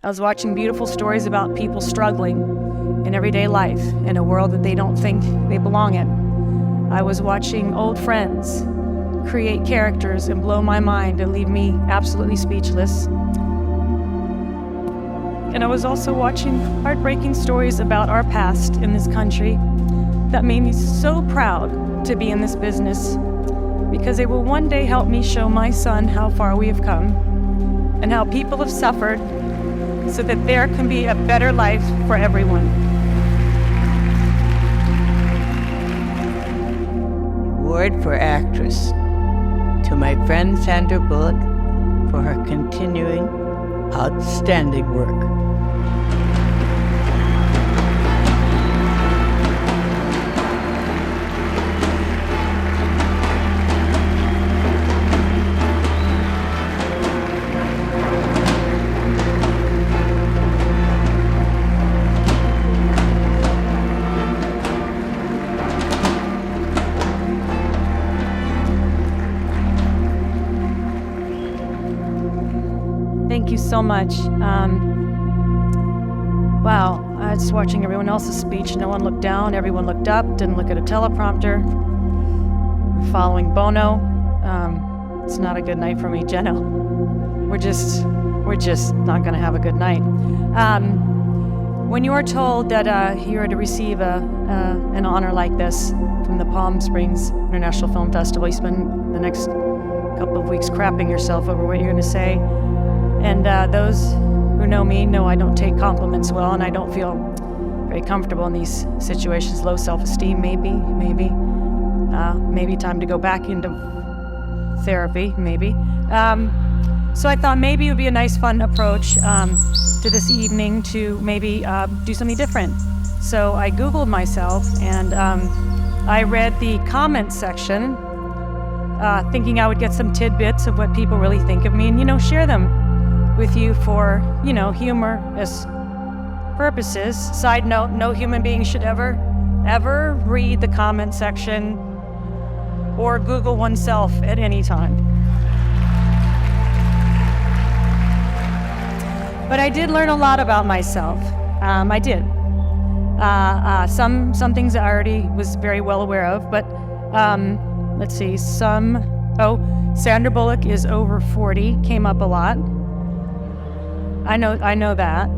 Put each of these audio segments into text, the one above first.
I was watching beautiful stories about people struggling in everyday life in a world that they don't think they belong in. I was watching old friends create characters and blow my mind and leave me absolutely speechless. And I was also watching heartbreaking stories about our past in this country that made me so proud to be in this business, because they will one day help me show my son how far we have come and how people have suffered so that there can be a better life for everyone. Award for Actress to my friend Sandra Bullock for her continuing outstanding work. Thank you so much. Wow, I was watching everyone else's speech. No one looked down, everyone looked up, didn't look at a teleprompter. Following Bono. It's not a good night for me, Jenno. We're just not gonna have a good night. When you are told that you are to receive an honor like this from the Palm Springs International Film Festival, you spend the next couple of weeks crapping yourself over what you're gonna say. And those who know me know I don't take compliments well, and I don't feel very comfortable in these situations. Low self-esteem, maybe time to go back into therapy, maybe. So I thought maybe it would be a nice, fun approach to this evening to maybe do something different. So I Googled myself, and I read the comments section, thinking I would get some tidbits of what people really think of me and, share them with you for, humorous purposes. Side note, no human being should ever read the comment section or Google oneself at any time. But I did learn a lot about myself. I did. Some things I already was very well aware of, but let's see, Sandra Bullock is over 40, came up a lot. I know that.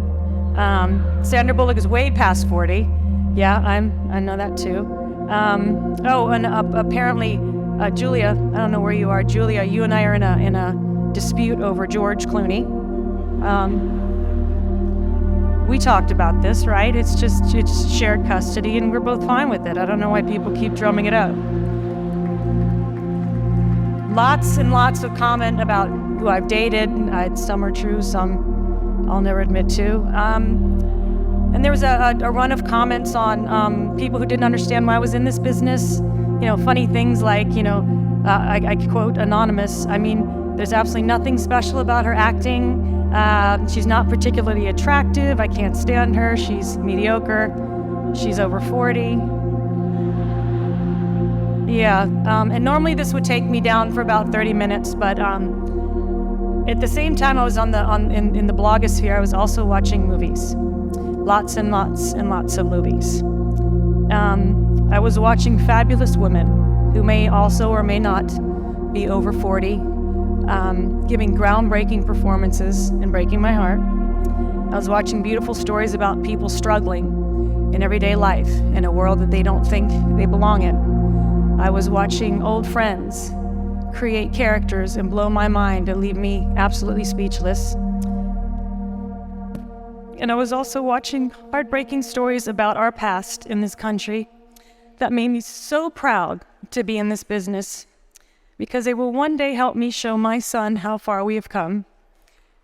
Sandra Bullock is way past 40. Yeah, I know that too. Apparently, Julia, I don't know where you are. Julia, you and I are in a dispute over George Clooney. We talked about this, right? It's shared custody, and we're both fine with it. I don't know why people keep drumming it up. Lots and lots of comment about who I've dated. Some are true, some I'll never admit to. And there was a run of comments on people who didn't understand why I was in this business. Funny things like, I quote anonymous, there's absolutely nothing special about her acting. She's not particularly attractive. I can't stand her. She's mediocre. She's over 40. Yeah, and normally this would take me down for about 30 minutes, but at the same time I was in the blogosphere, I was also watching movies. Lots and lots and lots of movies. I was watching fabulous women who may also or may not be over 40, giving groundbreaking performances and breaking my heart. I was watching beautiful stories about people struggling in everyday life in a world that they don't think they belong in. I was watching old friends create characters and blow my mind and leave me absolutely speechless. And I was also watching heartbreaking stories about our past in this country that made me so proud to be in this business, because they will one day help me show my son how far we have come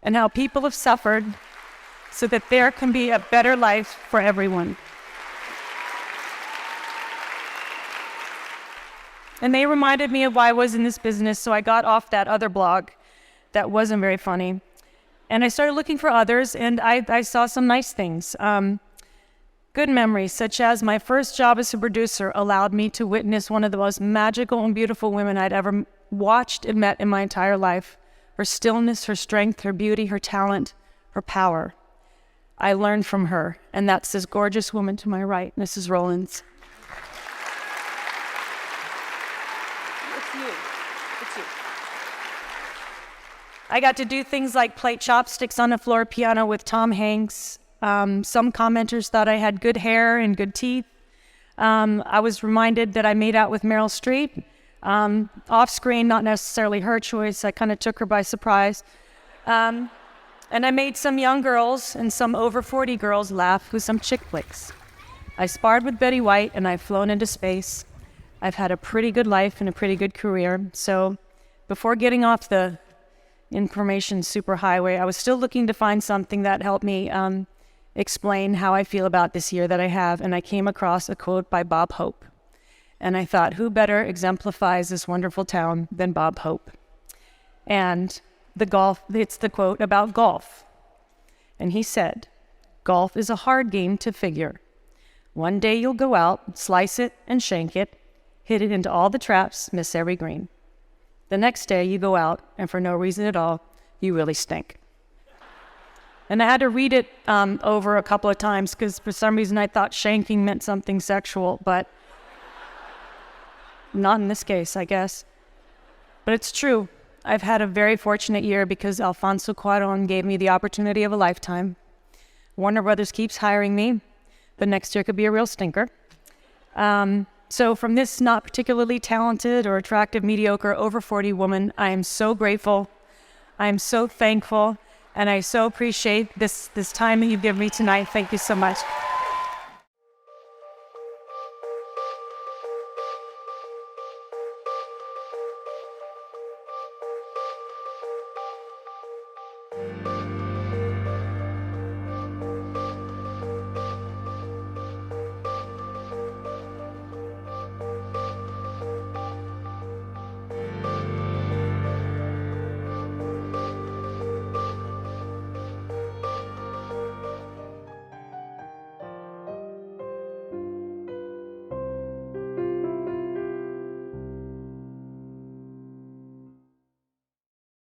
and how people have suffered so that there can be a better life for everyone. And they reminded me of why I was in this business, so I got off that other blog that wasn't very funny. And I started looking for others, and I saw some nice things. Good memories, such as my first job as a producer allowed me to witness one of the most magical and beautiful women I'd ever watched and met in my entire life. Her stillness, her strength, her beauty, her talent, her power. I learned from her, and that's this gorgeous woman to my right, Mrs. Rollins. It's you. It's you. I got to do things like play chopsticks on a floor piano with Tom Hanks. Some commenters thought I had good hair and good teeth. I was reminded that I made out with Meryl Streep. Off screen, not necessarily her choice. I kind of took her by surprise. And I made some young girls and some over 40 girls laugh with some chick flicks. I sparred with Betty White, and I've flown into space. I've had a pretty good life and a pretty good career. So before getting off the information superhighway, I was still looking to find something that helped me explain how I feel about this year that I have. And I came across a quote by Bob Hope. And I thought, who better exemplifies this wonderful town than Bob Hope? And it's the quote about golf. And he said, golf is a hard game to figure. One day you'll go out, slice it and shank it, hit it into all the traps, miss every green. The next day you go out, and for no reason at all, you really stink. And I had to read it over a couple of times because for some reason I thought shanking meant something sexual, but not in this case, I guess. But it's true. I've had a very fortunate year because Alfonso Cuarón gave me the opportunity of a lifetime. Warner Brothers keeps hiring me, but next year could be a real stinker. So from this not particularly talented or attractive, mediocre, over 40 woman, I am so grateful. I am so thankful, and I so appreciate this time that you've given me tonight. Thank you so much.